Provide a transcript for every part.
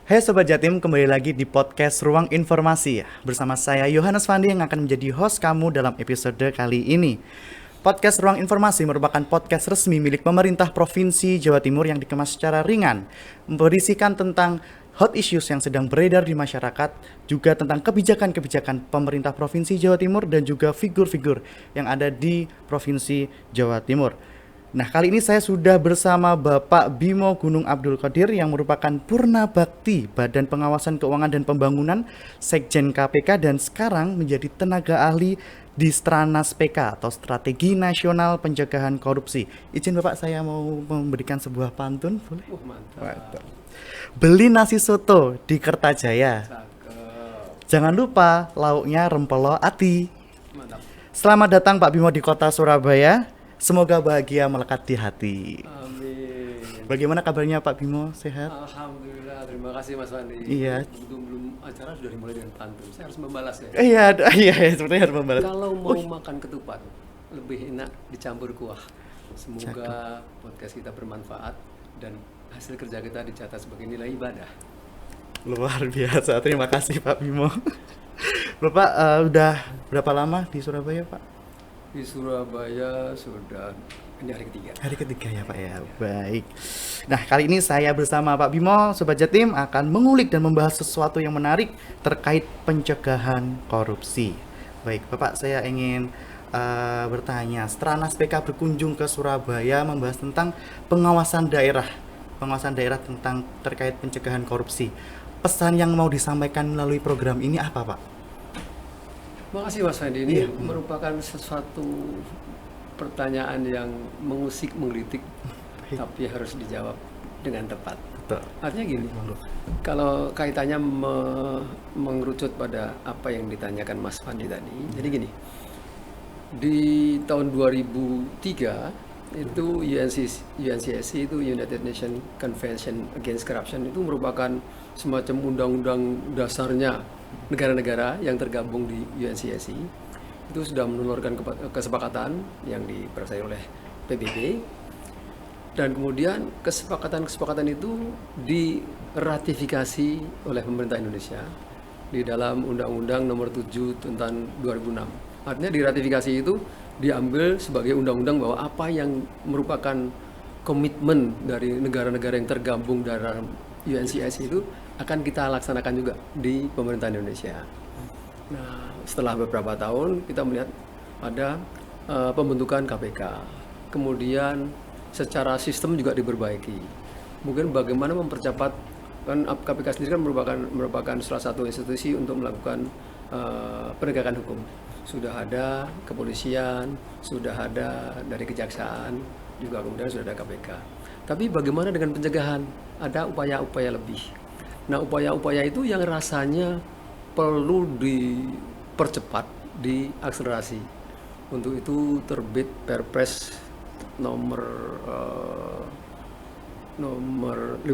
Hai Sobat Jatim, kembali lagi di podcast Ruang Informasi bersama saya Yohanes Fandi yang akan menjadi host kamu dalam episode kali ini. Podcast Ruang Informasi merupakan podcast resmi milik pemerintah Provinsi Jawa Timur yang dikemas secara ringan, berisikan tentang hot issues yang sedang beredar di masyarakat, juga tentang kebijakan-kebijakan pemerintah Provinsi Jawa Timur dan juga figur-figur yang ada di Provinsi Jawa Timur. Nah, kali ini saya sudah bersama Bapak Bimo Gunung Abdul Qadir yang merupakan Purna Bakti Badan Pengawasan Keuangan dan Pembangunan Sekjen KPK dan sekarang menjadi tenaga ahli di Stranas PK atau Strategi Nasional Pencegahan Korupsi. Izin Bapak, saya mau memberikan sebuah pantun, boleh? Mantap. Beli nasi soto di Kertajaya. Cakep. Jangan lupa lauknya rempelo ati. Mantap. Selamat datang Pak Bimo di kota Surabaya. Semoga bahagia melekat di hati. Amin. Bagaimana kabarnya Pak Bimo? Sehat? Alhamdulillah, terima kasih Mas Wandi. Iya. Belum acara sudah dimulai dengan pantun. Saya harus membalas ya. Iya, sepertinya harus membalas. Kalau mau makan ketupat, lebih enak dicampur kuah. Semoga podcast kita bermanfaat dan hasil kerja kita dicatat sebagai nilai ibadah. Luar biasa. Terima kasih Pak Bimo. Bapak udah berapa lama di Surabaya, Pak? Di Surabaya sudah ini hari ketiga. Hari ketiga ya Pak ya. Baik. Nah, kali ini saya bersama Pak Bimo, Sobat Jatim akan mengulik dan membahas sesuatu yang menarik terkait pencegahan korupsi. Baik, Bapak, saya ingin bertanya. Stranas PK berkunjung ke Surabaya membahas tentang pengawasan daerah tentang terkait pencegahan korupsi. Pesan yang mau disampaikan melalui program ini apa, Pak? Makasih Mas Wandi, ini merupakan sesuatu pertanyaan yang mengusik, menggelitik, tapi harus dijawab dengan tepat. Betul. Artinya gini, kalau kaitannya mengerucut pada apa yang ditanyakan Mas Wandi tadi, jadi gini, di tahun 2003 itu UNCSC itu United Nations Convention Against Corruption itu merupakan semacam undang-undang dasarnya negara-negara yang tergabung di UNCSC itu sudah menelurkan kesepakatan yang dipercayai oleh PBB dan kemudian kesepakatan itu diratifikasi oleh pemerintah Indonesia di dalam Undang-Undang Nomor 7 Tahun 2006. Artinya diratifikasi itu diambil sebagai undang-undang bahwa apa yang merupakan komitmen dari negara-negara yang tergabung dalam UNCSC itu akan kita laksanakan juga di pemerintah Indonesia. Nah, setelah beberapa tahun kita melihat ada pembentukan KPK. Kemudian secara sistem juga diperbaiki. Mungkin bagaimana mempercepat, kan KPK sendiri kan merupakan salah satu institusi untuk melakukan penegakan hukum. Sudah ada kepolisian, sudah ada dari kejaksaan, juga kemudian sudah ada KPK. Tapi bagaimana dengan pencegahan? Ada upaya-upaya lebih. Nah, upaya-upaya itu yang rasanya perlu dipercepat, diakselerasi. Untuk itu terbit Perpres nomor 55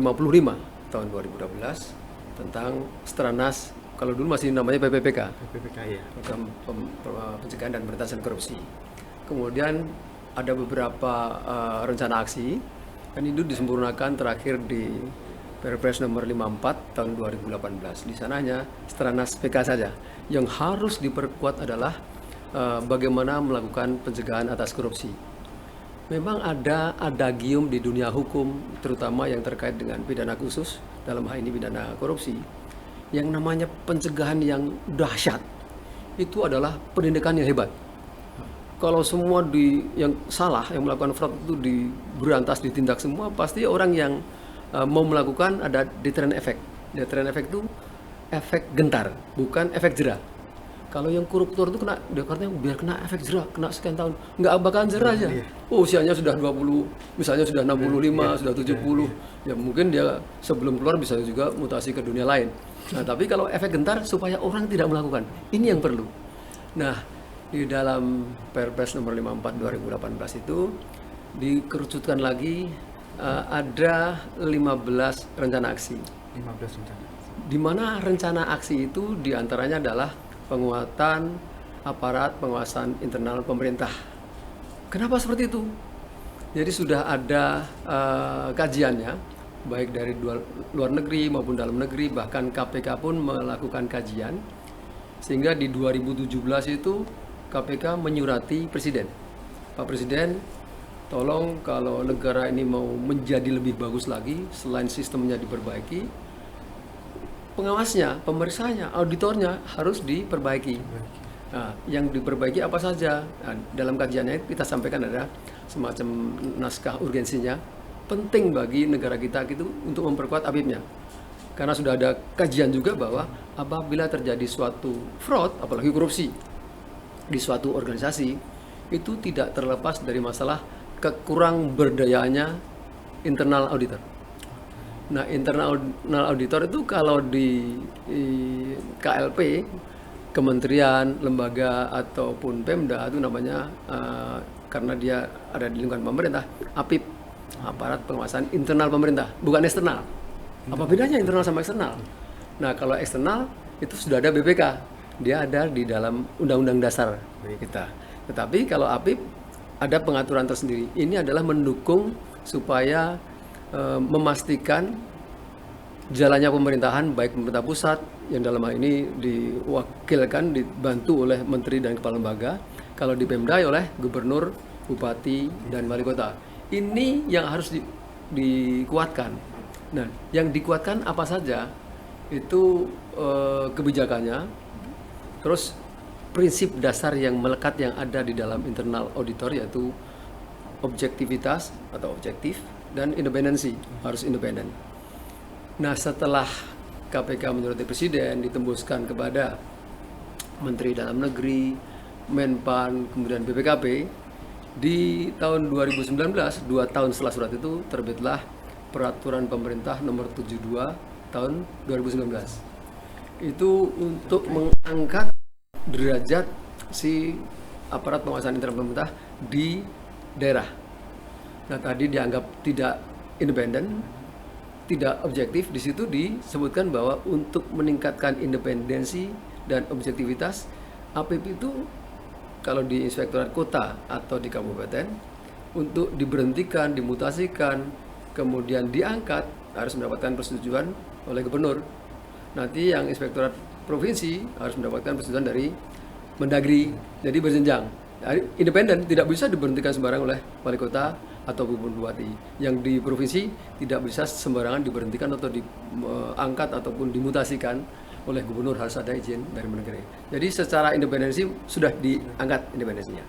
tahun 2012 tentang Stranas, kalau dulu masih namanya PPPK. PPPK ya. Program Pencegahan dan Pemberantasan Korupsi. Kemudian ada beberapa rencana aksi dan itu disempurnakan terakhir di Perpres nomor 54 tahun 2018. Di sana hanya Stranas PK saja. Yang harus diperkuat adalah bagaimana melakukan pencegahan atas korupsi. Memang ada adagium di dunia hukum, terutama yang terkait dengan pidana khusus, dalam hal ini pidana korupsi, yang namanya pencegahan yang dahsyat. Itu adalah pendidikan yang hebat. Kalau semua yang salah, yang melakukan fraud itu diberantas, ditindak semua, pasti orang yang mau melakukan ada deterrent effect. Deterrent effect itu efek gentar, bukan efek jerah. Kalau yang koruptor itu kena, dia katanya biar kena efek jerah, kena sekian tahun, nggak bakalan jerah aja. Oh, usianya sudah 20, misalnya sudah 65, sudah 70, ya mungkin dia sebelum keluar bisa juga mutasi ke dunia lain. Nah, tapi kalau efek gentar supaya orang tidak melakukan, ini yang perlu. Nah, di dalam Perpres nomor 54 2018 itu dikerucutkan lagi ada 15 rencana aksi. 15 rencana. Di mana rencana aksi itu diantaranya adalah penguatan aparat pengawasan internal pemerintah. Kenapa seperti itu? Jadi sudah ada kajiannya baik dari luar negeri maupun dalam negeri, bahkan KPK pun melakukan kajian, sehingga di 2017 itu KPK menyurati Presiden. Pak Presiden, tolong kalau negara ini mau menjadi lebih bagus lagi, selain sistemnya diperbaiki, pengawasnya, pemeriksaannya, auditornya harus diperbaiki. Nah, yang diperbaiki apa saja? Nah, dalam kajiannya kita sampaikan ada semacam naskah urgensinya, penting bagi negara kita gitu untuk memperkuat APIP-nya. Karena sudah ada kajian juga bahwa apabila terjadi suatu fraud, apalagi korupsi di suatu organisasi, itu tidak terlepas dari masalah kekurang berdayaannya internal auditor. Nah, internal auditor itu kalau di KLP, kementerian, lembaga ataupun Pemda itu namanya karena dia ada di lingkungan pemerintah, APIP, aparat pengawasan internal pemerintah, bukan eksternal. Apa bedanya internal sama eksternal? Nah, kalau eksternal itu sudah ada BPK, dia ada di dalam Undang-Undang Dasar kita. Tetapi kalau APIP ada pengaturan tersendiri. Ini adalah mendukung supaya memastikan jalannya pemerintahan, baik pemerintah pusat yang dalam hal ini diwakilkan, dibantu oleh menteri dan kepala lembaga, kalau di Pemda oleh gubernur, bupati, dan wali kota. Ini yang harus dikuatkan. Nah, yang dikuatkan apa saja? Itu kebijakannya, terus prinsip dasar yang melekat yang ada di dalam internal auditor, yaitu objektivitas atau objektif, dan independensi, harus independen. Nah, setelah KPK menyurati Presiden, ditembuskan kepada Menteri Dalam Negeri, Menpan, kemudian BPKP, di tahun 2019, 2 tahun setelah surat itu, terbitlah Peraturan Pemerintah Nomor 72 tahun 2019. Itu untuk mengangkat derajat si aparat pengawasan internal pemerintah di daerah. Nah, tadi dianggap tidak independen, tidak objektif. Di situ disebutkan bahwa untuk meningkatkan independensi dan objektivitas, APIP itu kalau di inspektorat kota atau di kabupaten, untuk diberhentikan, dimutasikan, kemudian diangkat, harus mendapatkan persetujuan oleh gubernur. Nanti yang inspektorat provinsi harus mendapatkan persetujuan dari Mendagri. Jadi berjenjang. Independen, tidak bisa diberhentikan sembarang oleh wali kota ataupun bupati. Yang di provinsi tidak bisa sembarangan diberhentikan atau diangkat ataupun dimutasikan oleh gubernur, harus ada izin dari Mendagri. Jadi secara independensi sudah diangkat independensinya.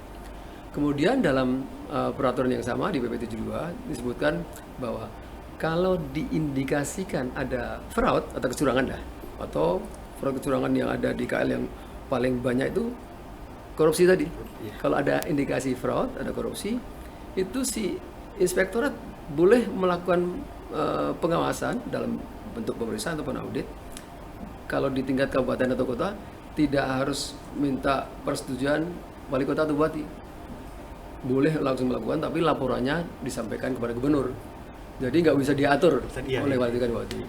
Kemudian dalam peraturan yang sama di PP 72 disebutkan bahwa kalau diindikasikan ada fraud atau kecurangan atau fraud kecurangan yang ada di KL yang paling banyak itu korupsi tadi. Kalau ada indikasi fraud, ada korupsi, itu si inspektorat boleh melakukan pengawasan dalam bentuk pemeriksaan ataupun audit. Kalau di tingkat kabupaten atau kota, tidak harus minta persetujuan wali kota atau bupati. Boleh langsung melakukan, tapi laporannya disampaikan kepada gubernur. Jadi nggak bisa diatur oleh wali kota dan bupati.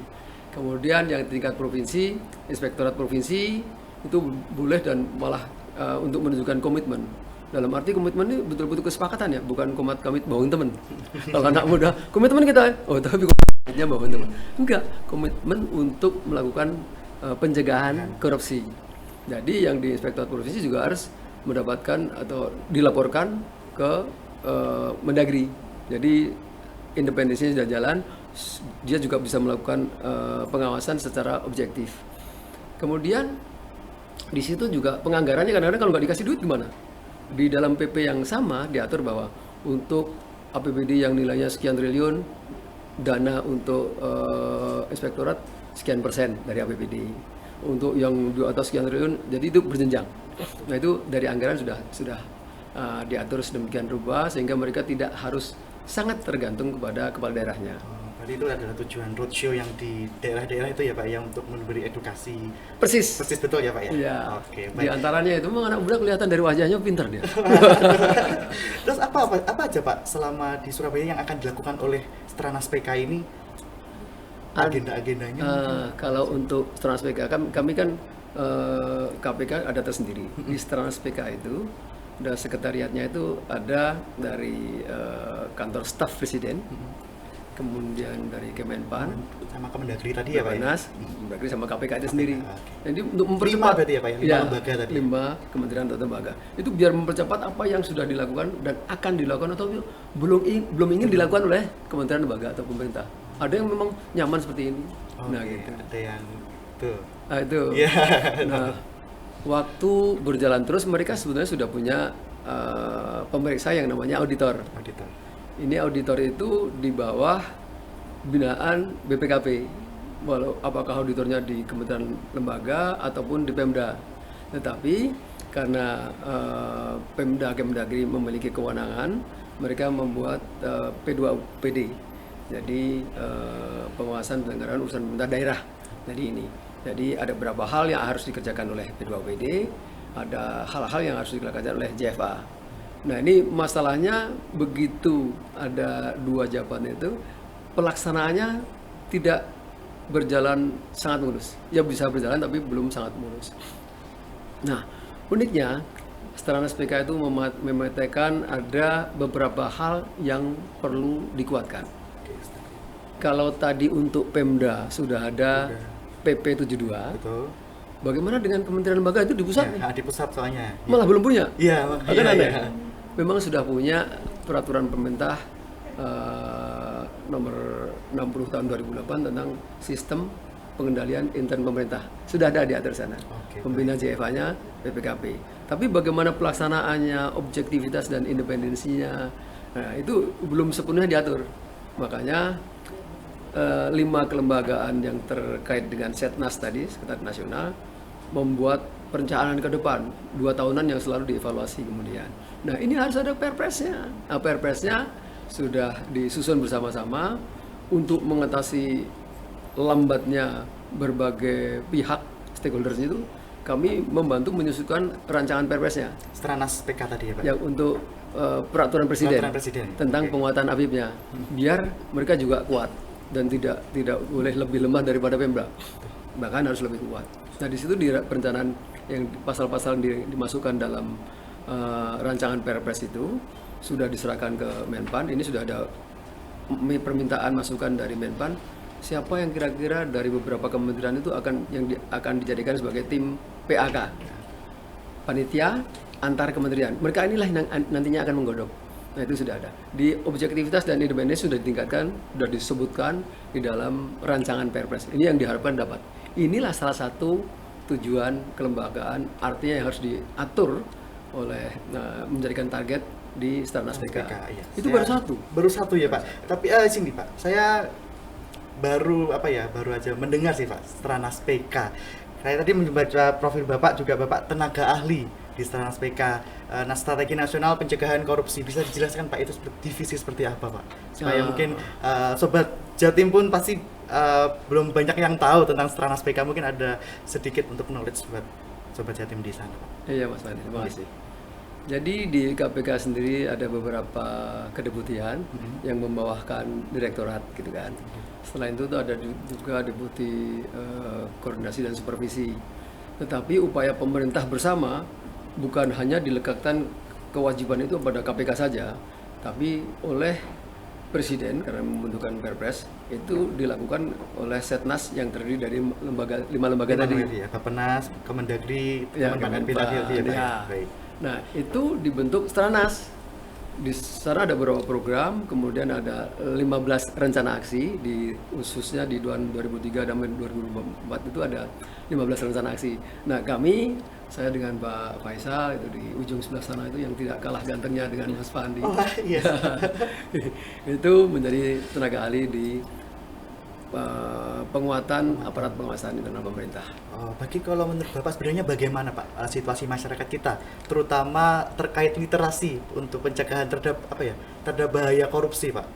Kemudian yang tingkat provinsi, inspektorat provinsi itu boleh dan malah untuk menunjukkan komitmen. Dalam arti komitmen ini betul-betul kesepakatan ya, bukan komit bangun teman. Kalau anak muda, komitmen kita, oh tapi komitmennya bangun teman. Enggak, komitmen untuk melakukan pencegahan korupsi. Jadi yang di inspektorat provinsi juga harus mendapatkan atau dilaporkan ke Mendagri. Jadi independensinya sudah jalan, dia juga bisa melakukan pengawasan secara objektif. Kemudian di situ juga penganggarannya kadang-kadang kalau nggak dikasih duit gimana? Di dalam PP yang sama diatur bahwa untuk APBD yang nilainya sekian triliun, dana untuk inspektorat sekian persen dari APBD. Untuk yang di atas sekian triliun, jadi itu berjenjang. Nah, itu dari anggaran sudah diatur sedemikian rupa sehingga mereka tidak harus sangat tergantung kepada kepala daerahnya. Berarti itu adalah tujuan roadshow yang di daerah-daerah itu ya Pak, yang untuk memberi edukasi. Persis Betul ya Pak ya? Iya. Oke, Di baik. antaranya itu memang anak muda kelihatan dari wajahnya pintar dia. Terus apa aja Pak selama di Surabaya yang akan dilakukan oleh Stranas PK ini? Agenda-agendanya? Kalau untuk Stranas PK, kami kan KPK ada tersendiri. Di Stranas PK itu, sekretariatnya itu ada dari kantor staf presiden, kemudian dari Kemenpan, sama Kemendagri tadi ya Pak ya? Bapenas, Kemendagri sama KPK itu sendiri. Oke. Jadi untuk 5 mempercepat berarti ya Pak ya? 5 lembaga tadi? 5 kementerian atau lembaga. Itu biar mempercepat apa yang sudah dilakukan dan akan dilakukan atau belum ingin dilakukan oleh kementerian lembaga atau pemerintah. Ada yang memang nyaman seperti ini. Nah Oke, gitu. ada yang tuh. Nah itu. Iya. Nah, waktu berjalan terus mereka sebenarnya sudah punya pemeriksa yang namanya auditor. Auditor. Ini auditor itu di bawah binaan BPKP. Walau apakah auditornya di kementerian lembaga ataupun di Pemda. Tetapi karena Pemda Kemendagri memiliki kewenangan, mereka membuat P2PD. Jadi pengawasan penyelenggaraan urusan pemerintah daerah. Jadi ada beberapa hal yang harus dikerjakan oleh P2PD, ada hal-hal yang harus dikerjakan oleh JFA. Nah ini masalahnya begitu ada 2 jabatan itu, pelaksanaannya tidak berjalan sangat mulus. Ya bisa berjalan tapi belum sangat mulus. Nah uniknya Stranas PK itu memetakan ada beberapa hal yang perlu dikuatkan. Kalau tadi untuk Pemda sudah ada PP 72, Betul. bagaimana dengan kementerian lembaga itu di pusat? Ya, di pusat soalnya. Malah belum punya. Iya, Kan aneh. iya. Memang sudah punya peraturan pemerintah nomor 60 tahun 2008 tentang sistem pengendalian intern pemerintah. Sudah ada diatur sana. Oke, Pembina JFA-nya PPKP. Tapi bagaimana pelaksanaannya, objektivitas dan independensinya, nah itu belum sepenuhnya diatur. Makanya 5 kelembagaan yang terkait dengan Setnas tadi, Sekretariat Nasional, membuat perencanaan ke depan 2 tahunan yang selalu dievaluasi kemudian. Nah ini harus ada perpresnya. Nah, perpresnya sudah disusun bersama-sama untuk mengatasi lambatnya berbagai pihak stakeholders itu. Kami membantu menyusunkan rancangan perpresnya. Stranas PK tadi ya Pak? Yang untuk peraturan presiden, tentang penguatan APIP-nya, biar mereka juga kuat dan tidak boleh lebih lemah daripada Pemda, bahkan harus lebih kuat. Nah di situ di perencanaan yang pasal-pasal dimasukkan dalam rancangan Perpres itu sudah diserahkan ke Menpan. Ini sudah ada permintaan masukan dari Menpan. Siapa yang kira-kira dari beberapa kementerian itu akan dijadikan sebagai tim PAK, panitia antar kementerian. Mereka inilah yang nantinya akan menggodok. Nah itu sudah ada. Di objektivitas dan independensi sudah ditingkatkan, sudah disebutkan di dalam rancangan Perpres. Ini yang diharapkan dapat. Inilah salah satu tujuan kelembagaan, artinya yang harus diatur oleh menjadikan target di Stranas PK. Iya. Itu baru satu. Baru satu ya Pak. Tapi sini Pak, saya baru aja mendengar sih Pak, Stranas PK. Saya tadi membaca profil Bapak, juga Bapak tenaga ahli di Stranas PK. Nah, Strategi Nasional Pencegahan Korupsi, bisa dijelaskan Pak itu divisi seperti apa Pak? Supaya mungkin Sobat Jatim pun pasti belum banyak yang tahu tentang Stranas PK, mungkin ada sedikit untuk knowledge buat Sobat Jatim di sana Pak. Iya Mas Fandi, terima kasih. Jadi di KPK sendiri ada beberapa kedeputian yang membawakan direktorat gitu kan. Selain itu tuh ada juga deputi koordinasi dan supervisi. Tetapi upaya pemerintah bersama bukan hanya dilekatkan kewajiban itu pada KPK saja, tapi oleh Presiden karena membentukkan Perpres itu dilakukan oleh Setnas yang terdiri dari 5 lembaga tadi. Ya, Bapenas, Kemendagri, Kemenpan, ya. Baik. Nah, itu dibentuk Stranas. Di sana ada beberapa program, kemudian ada 15 rencana aksi, khususnya di tahun 2003 dan 2004 itu ada 15 rencana aksi. Nah, saya dengan Pak Faisal itu di ujung sebelah sana itu yang tidak kalah gantengnya dengan Mas Fandi. Oh, iya. Itu menjadi tenaga ahli di penguatan aparat pengawasan internal pemerintah. Bagi kalau menurut Bapak sebenarnya bagaimana Pak situasi masyarakat kita, terutama terkait literasi untuk pencegahan terhadap bahaya korupsi Pak,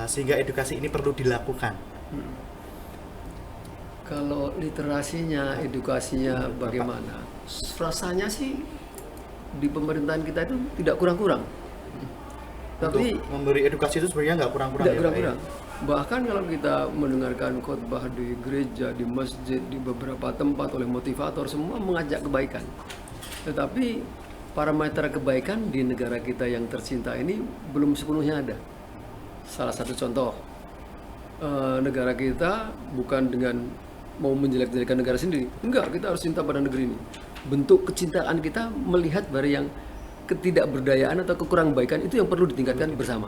sehingga edukasi ini perlu dilakukan. Kalau literasinya, edukasinya bagaimana? Rasanya sih di pemerintahan kita itu tidak kurang-kurang. Tapi untuk memberi edukasi itu sebenarnya nggak kurang-kurang. Tidak kurang-kurang. Bahkan kalau kita mendengarkan khotbah di gereja, di masjid, di beberapa tempat oleh motivator, semua mengajak kebaikan. Tetapi parameter kebaikan di negara kita yang tercinta ini belum sepenuhnya ada. Salah satu contoh, negara kita bukan dengan mau menjelek-jelekan negara sendiri. Enggak, kita harus cinta pada negeri ini. Bentuk kecintaan kita melihat dari yang ketidakberdayaan atau kekurangbaikan itu yang perlu ditingkatkan bersama.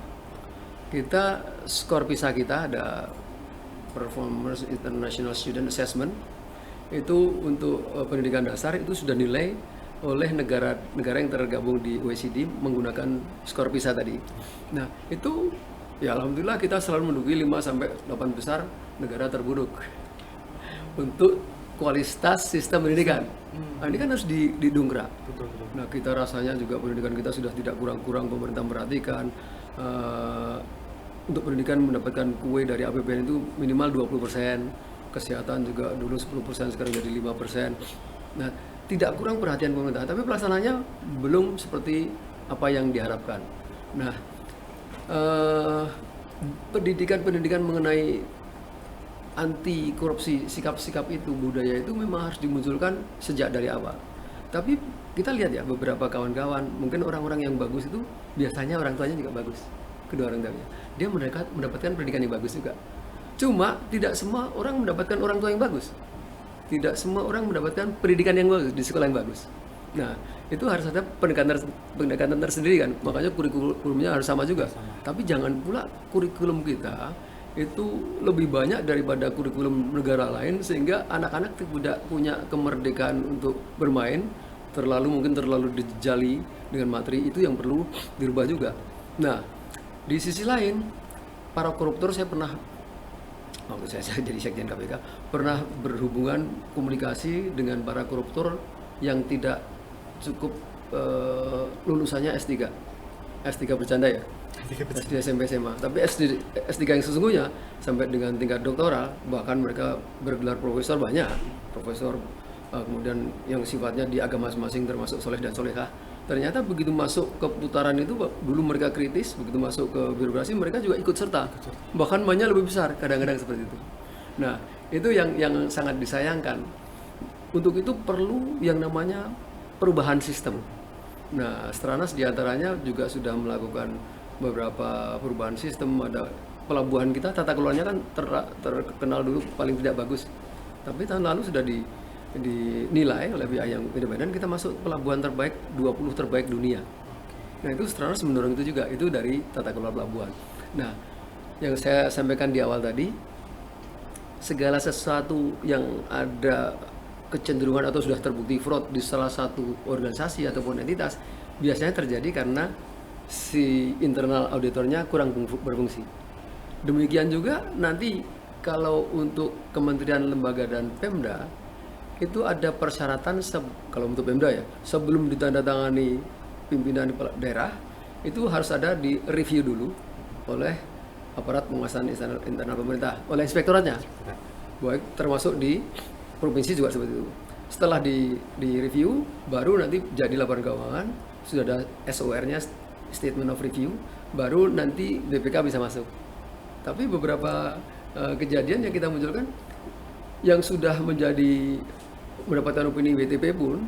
Kita skor PISA kita ada Performance International Student Assessment itu untuk pendidikan dasar itu sudah nilai oleh negara-negara yang tergabung di OECD menggunakan skor PISA tadi. Nah, itu ya alhamdulillah kita selalu menduduki 5 sampai 8 besar negara terburuk untuk kualitas sistem pendidikan. Nah, ini kan harus didongkrak. Nah, kita rasanya juga pendidikan kita sudah tidak kurang-kurang, pemerintah memperhatikan untuk pendidikan mendapatkan kue dari APBN itu minimal 20%, kesehatan juga dulu 10%, sekarang jadi 5%. Nah, tidak kurang perhatian pemerintah, tapi pelaksananya belum seperti apa yang diharapkan. Nah, pendidikan mengenai anti korupsi, sikap-sikap itu, budaya itu memang harus dimunculkan sejak dari awal. Tapi kita lihat ya, beberapa kawan-kawan, mungkin orang-orang yang bagus itu biasanya orang tuanya juga bagus, kedua orang tuanya. Dia mendapatkan pendidikan yang bagus juga. Cuma tidak semua orang mendapatkan orang tua yang bagus. Tidak semua orang mendapatkan pendidikan yang bagus di sekolah yang bagus. Nah, itu harus ada pendekatan tersendiri kan. Makanya kurikulumnya harus sama juga. Tapi jangan pula kurikulum kita itu lebih banyak daripada kurikulum negara lain sehingga anak-anak tidak punya kemerdekaan untuk bermain, mungkin terlalu dijali dengan materi. Itu yang perlu dirubah juga. Nah, di sisi lain para koruptor, saya pernah waktu saya jadi sekjen KPK pernah berhubungan komunikasi dengan para koruptor yang tidak cukup lulusannya S3 bercanda ya, SD SMP SMA, tapi S3 yang sesungguhnya sampai dengan tingkat doktoral, bahkan mereka bergelar profesor banyak, kemudian yang sifatnya di agama masing-masing termasuk soleh dan solehah. Ternyata begitu masuk ke putaran itu, dulu mereka kritis, begitu masuk ke birokrasi mereka juga ikut serta, bahkan banyak lebih besar kadang-kadang seperti itu. Nah, itu yang sangat disayangkan. Untuk itu perlu yang namanya perubahan sistem. Nah, Stranas diantaranya juga sudah melakukan beberapa perubahan sistem. Ada pelabuhan kita, tata kelolanya kan terkenal dulu paling tidak bagus, tapi tahun lalu sudah dinilai oleh pihak yang independen, kita masuk pelabuhan terbaik 20 terbaik dunia. Nah, itu Stranas mendorong itu juga, itu dari tata kelola pelabuhan. Nah, yang saya sampaikan di awal tadi, segala sesuatu yang ada kecenderungan atau sudah terbukti fraud di salah satu organisasi ataupun entitas biasanya terjadi karena si internal auditornya kurang berfungsi. Demikian juga nanti kalau untuk kementerian, lembaga, dan Pemda itu ada persyaratan kalau untuk Pemda ya, sebelum ditandatangani pimpinan daerah itu harus ada di review dulu oleh aparat penguasaan internal pemerintah, oleh inspektoratnya, baik termasuk di provinsi juga seperti itu. Setelah di review, baru nanti jadi laporan keuangan, sudah ada SOR-nya, statement of review, baru nanti BPK bisa masuk. Tapi beberapa kejadian yang kita munculkan yang sudah mendapatkan opini WTP pun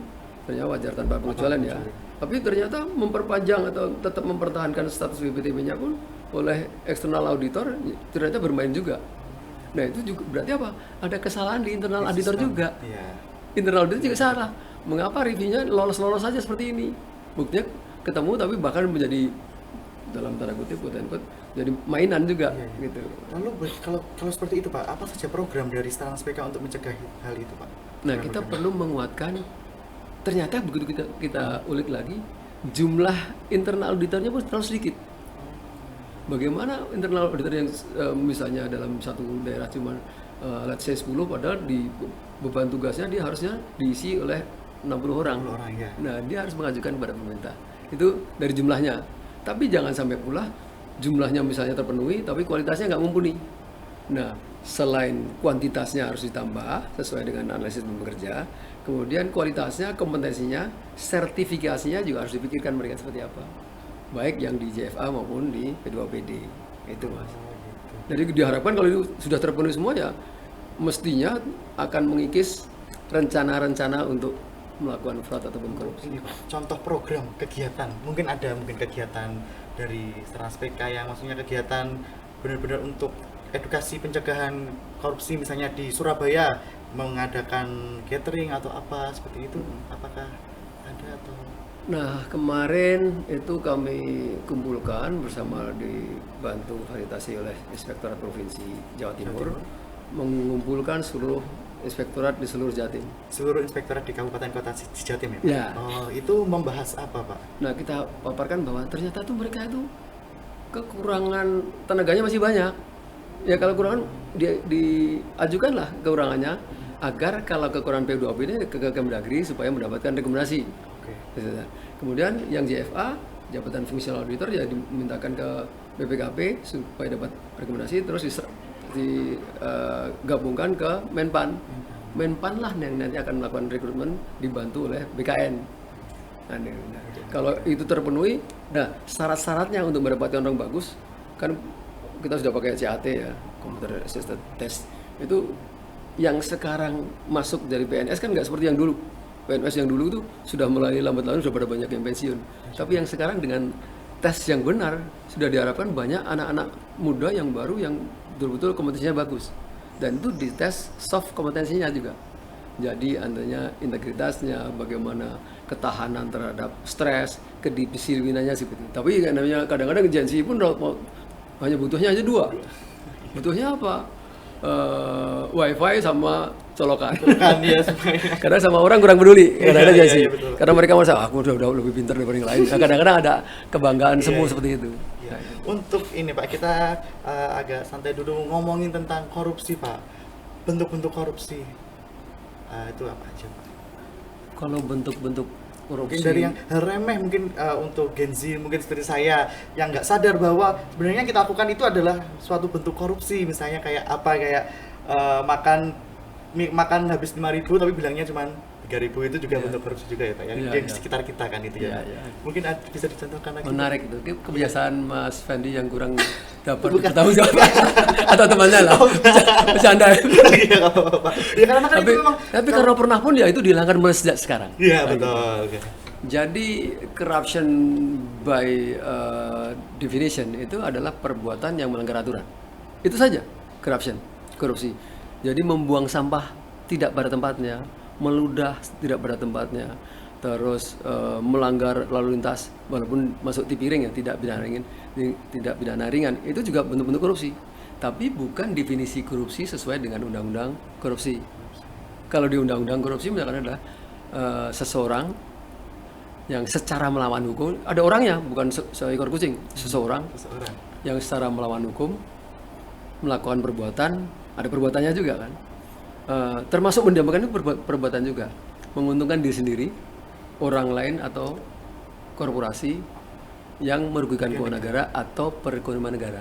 ternyata wajar tanpa pengecualian ya. Tapi ternyata memperpanjang atau tetap mempertahankan status WPTP-nya pun oleh eksternal auditor ternyata bermain juga. Nah, itu juga berarti apa? Ada kesalahan di internal auditor juga. Internal auditor juga salah. Mengapa reviewnya lolos-lolos saja seperti ini? Buktinya ketemu tapi bahkan menjadi dalam tanda kutip jadi mainan juga gitu. Lalu kalau seperti itu Pak, apa saja program dari Stranas PK untuk mencegah hal itu Pak? Nah, kita perlu menguatkan. Ternyata begitu kita ulik lagi, jumlah internal auditornya pun terlalu sedikit. Bagaimana internal auditor yang misalnya dalam satu daerah cuma let's say 10, padahal di beban tugasnya dia harusnya diisi oleh 60 orang. Ya. Nah, dia harus mengajukan kepada pemerintah. Itu dari jumlahnya. Tapi jangan sampai pula jumlahnya misalnya terpenuhi, tapi kualitasnya nggak mumpuni. Nah, selain kuantitasnya harus ditambah sesuai dengan analisis bekerja, kemudian kualitasnya, kompetensinya, sertifikasinya juga harus dipikirkan mereka seperti apa. Baik yang di JFA maupun di P2PD. Itu Mas. Jadi diharapkan kalau itu sudah terpenuhi semua ya, mestinya akan mengikis rencana-rencana untuk melakukan fraud ataupun korupsi. Ini Pak, contoh program kegiatan, mungkin kegiatan dari Stranas PK yang maksudnya kegiatan benar-benar untuk edukasi pencegahan korupsi misalnya di Surabaya mengadakan catering atau apa seperti itu, apakah ada atau? Nah, kemarin itu kami kumpulkan bersama dibantu fasilitasi oleh Inspektorat Provinsi Jawa Timur, mengumpulkan seluruh inspektorat di seluruh Jatim. Seluruh inspektorat di kabupaten kota di Jatim ya, Pak? Ya. Oh, itu membahas apa, Pak? Nah, kita paparkan bahwa ternyata tuh mereka itu kekurangan tenaganya masih banyak. Ya kalau kekurangan diajukanlah kekurangannya agar kalau kekurangan P2P ini ke Kemdagri supaya mendapatkan rekomendasi. Oke. Kemudian yang JFA, jabatan fungsional auditor ya dimintakan ke BPKP supaya dapat rekomendasi, terus digabungkan ke Menpan. Menpan lah yang nanti akan melakukan rekrutmen dibantu oleh BKN. Nah, kalau itu terpenuhi, nah syarat-syaratnya untuk mendapatkan orang bagus kan kita sudah pakai CAT ya, Computer Assisted Test. Itu yang sekarang masuk dari PNS kan nggak seperti yang dulu. PNS yang dulu itu sudah mulai lambat laun sudah pada banyak yang pensiun. Tapi yang sekarang dengan tes yang benar sudah diharapkan banyak anak-anak muda yang baru yang betul-betul kompetensinya bagus. Dan itu dites soft kompetensinya juga. Jadi antara integritasnya, bagaimana ketahanan terhadap stres, kedisiplinannya seperti itu. Tapi namanya kadang-kadang Gen Z pun hanya butuhnya aja 2. Butuhnya apa? Wifi sama colokan. Kan ya semuanya. Karena sama orang kurang peduli. Kadang-kadang Gen Z. Iya, betul. Karena mereka merasa aku udah lebih pintar daripada yang lain. Nah, kadang-kadang ada kebanggaan semu seperti itu. Ya. Untuk ini Pak, kita agak santai dulu ngomongin tentang korupsi Pak. Bentuk-bentuk korupsi itu apa aja Pak? Kalau bentuk-bentuk korupsi, Mungkin dari yang hal remeh mungkin untuk Gen Z mungkin seperti saya yang nggak sadar bahwa sebenarnya yang kita lakukan itu adalah suatu bentuk korupsi. Misalnya kayak apa, kayak makan habis 5.000 tapi bilangnya cuma 3.000, itu juga bentuk korupsi juga ya Pak, yang di sekitar kita kan itu ya. Mungkin bisa dicontohkan lagi. menarik itu kebiasaan Mas Fendi yang kurang dapat tahu jawab atau temannya lah bercanda. Iya nggak apa-apa. Ya karena kan tapi, itu memang. tapi karena pernah pun ya itu dihilangkan mulai sejak sekarang. Iya betul. Oke. Jadi corruption by definition itu adalah perbuatan yang melanggar aturan. Itu saja korupsi. Jadi membuang sampah tidak pada tempatnya, meludah tidak pada tempatnya, terus melanggar lalu lintas walaupun masuk di piring ya, tidak pidana ringan, itu juga bentuk-bentuk korupsi. Tapi bukan definisi korupsi sesuai dengan undang-undang korupsi. Kalau di undang-undang korupsi misalkan adalah seseorang yang secara melawan hukum, ada orangnya bukan seekor kucing, seseorang yang secara melawan hukum melakukan perbuatan, ada perbuatannya juga kan. Termasuk mendamaikan itu perbuatan juga, menguntungkan diri sendiri, orang lain atau korporasi yang merugikan keuangan negara atau perekonomian negara.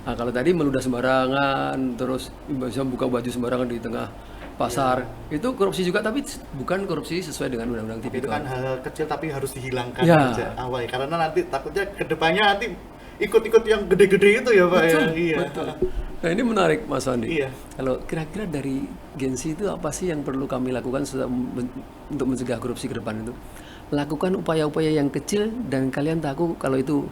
Nah, kalau tadi meludah sembarangan, terus bisa buka baju sembarangan di tengah pasar, itu korupsi juga, tapi bukan korupsi sesuai dengan undang-undang Itu tipikor. kan hal kecil tapi harus dihilangkan Ya. sejak awal, karena nanti takutnya kedepannya nanti ikut-ikut yang gede-gede itu ya Pak. Betul, ya. Iya. betul. Nah ini menarik Mas Wandi. Iya. Kalau kira-kira dari Gen Z itu apa sih yang perlu kami lakukan untuk mencegah korupsi ke depan itu? Lakukan upaya-upaya yang kecil dan kalian tahu kalau itu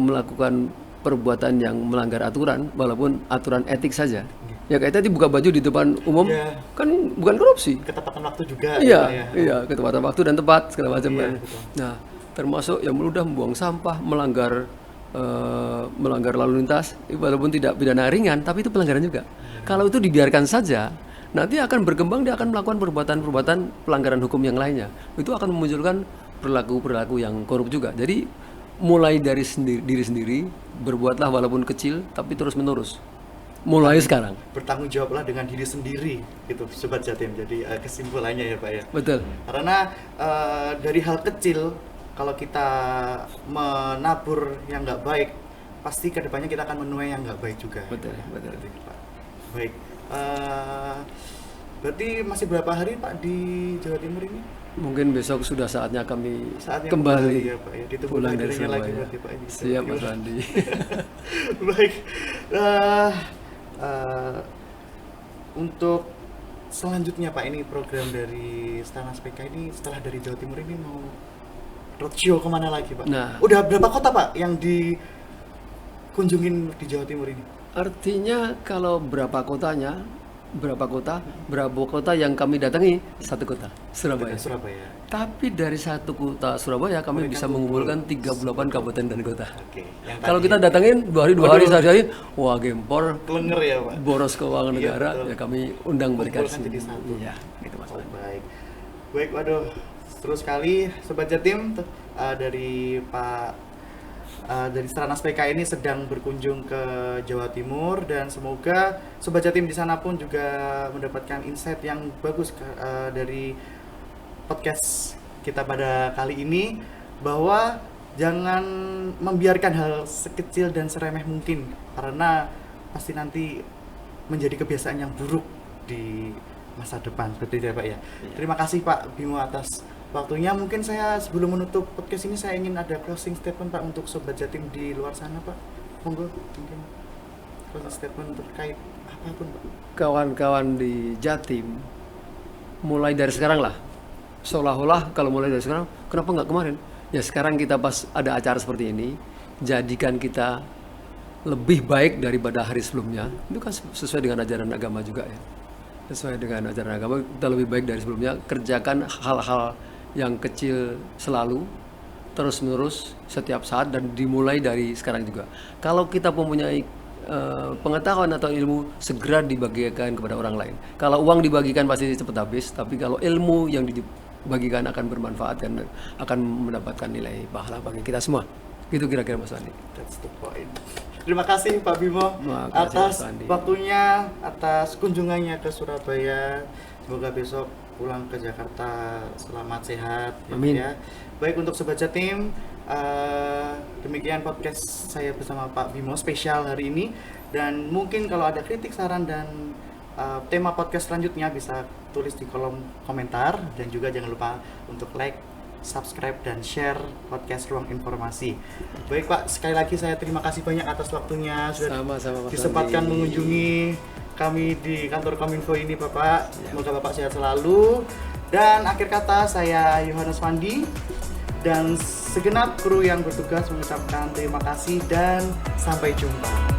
melakukan perbuatan yang melanggar aturan, walaupun aturan etik saja. Ya kayak tadi buka baju di depan umum, Iya. kan bukan korupsi. Ketepatan waktu juga. Iya, Pak, ya. iya, ketepatan waktu dan tempat segala macam Iya, kan. betul. Nah, termasuk yang meludah membuang sampah, melanggar lalu lintas, walaupun tidak pidana ringan, tapi itu pelanggaran juga. Kalau itu dibiarkan saja, nanti akan berkembang, dia akan melakukan perbuatan-perbuatan pelanggaran hukum yang lainnya. Itu akan memunculkan perilaku-perilaku yang korup juga. Jadi mulai dari diri sendiri, berbuatlah walaupun kecil, tapi terus menerus. Mulai sekarang. Bertanggung jawablah dengan diri sendiri gitu Sobat Jatim. Jadi kesimpulannya ya Pak ya. Betul. Karena dari hal kecil, kalau kita menabur yang nggak baik, pasti kedepannya kita akan menuai yang nggak baik juga. Betul, betul. Berarti, Pak. Baik. Berarti masih berapa hari Pak di Jawa Timur ini? Mungkin besok sudah saatnya kami Saatnya kembali ya Pak ya. Ditunggu pulang dari kehadirannya lagi Surabaya. berarti Pak ini. Siap Mas Andi. Baik. Untuk selanjutnya Pak, ini program dari Stanas PK ini setelah dari Jawa Timur ini mau roadshow kemana lagi Pak? Nah. Udah berapa kota Pak yang dikunjungin di Jawa Timur ini? Artinya kalau berapa kota yang kami datangi, satu kota, Surabaya. Surabaya. Tapi dari satu kota Surabaya kami bisa mengumpulkan 38 kabupaten dan kota. Oke. Yang Kalau tadi kita datangin 2 hari, sehari, wah gempor, kelenger ya Pak. boros keuangan negara, betul. ya kami undang mereka di Kumpulkan sini. jadi satu. Iya, gitu Mas. Oh, baik. Baik, waduh. Seru sekali Sobat Jatim dari dari Stranas PK ini sedang berkunjung ke Jawa Timur, dan semoga Sobat Jatim di sana pun juga mendapatkan insight yang bagus dari podcast kita pada kali ini, bahwa jangan membiarkan hal sekecil dan seremeh mungkin, karena pasti nanti menjadi kebiasaan yang buruk di masa depan, seperti itu ya Pak ya. Terima kasih Pak Bimo atas waktunya. Mungkin saya sebelum menutup podcast ini saya ingin ada closing statement Pak untuk Sobat Jatim di luar sana Pak. Monggo, mungkin closing statement terkait apapun Pak. Kawan-kawan di Jatim, mulai dari sekarang lah. Seolah-olah kalau mulai dari sekarang, kenapa nggak kemarin? Ya sekarang kita pas ada acara seperti ini, jadikan kita lebih baik daripada hari sebelumnya. Itu kan sesuai dengan ajaran agama juga ya. Sesuai dengan ajaran agama, kita lebih baik dari sebelumnya. Kerjakan hal-hal yang kecil selalu, terus-menerus, setiap saat, dan dimulai dari sekarang juga. Kalau kita mempunyai pengetahuan atau ilmu, segera dibagikan kepada orang lain. Kalau uang dibagikan pasti cepat habis, tapi kalau ilmu yang dibagikan akan bermanfaat dan akan mendapatkan nilai pahala bagi kita semua. Gitu kira-kira Mas Andi. That's the point. Terima kasih Pak Bimo atas waktunya, atas kunjungannya ke Surabaya. Semoga besok pulang ke Jakarta selamat sehat. Amin. Ya. Baik, untuk Sobat Jatim, demikian podcast saya bersama Pak Bimo spesial hari ini. Dan mungkin kalau ada kritik, saran, dan tema podcast selanjutnya bisa tulis di kolom komentar. Dan juga jangan lupa untuk like, subscribe, dan share podcast Ruang Informasi. Baik Pak, sekali lagi saya terima kasih banyak atas waktunya sudah Sama-sama, Mas disempatkan Andi. mengunjungi kami di kantor Kominfo ini Bapak. Semoga Bapak sehat selalu. Dan akhir kata, saya Yohanes Fandi dan segenap kru yang bertugas mengucapkan terima kasih dan sampai jumpa.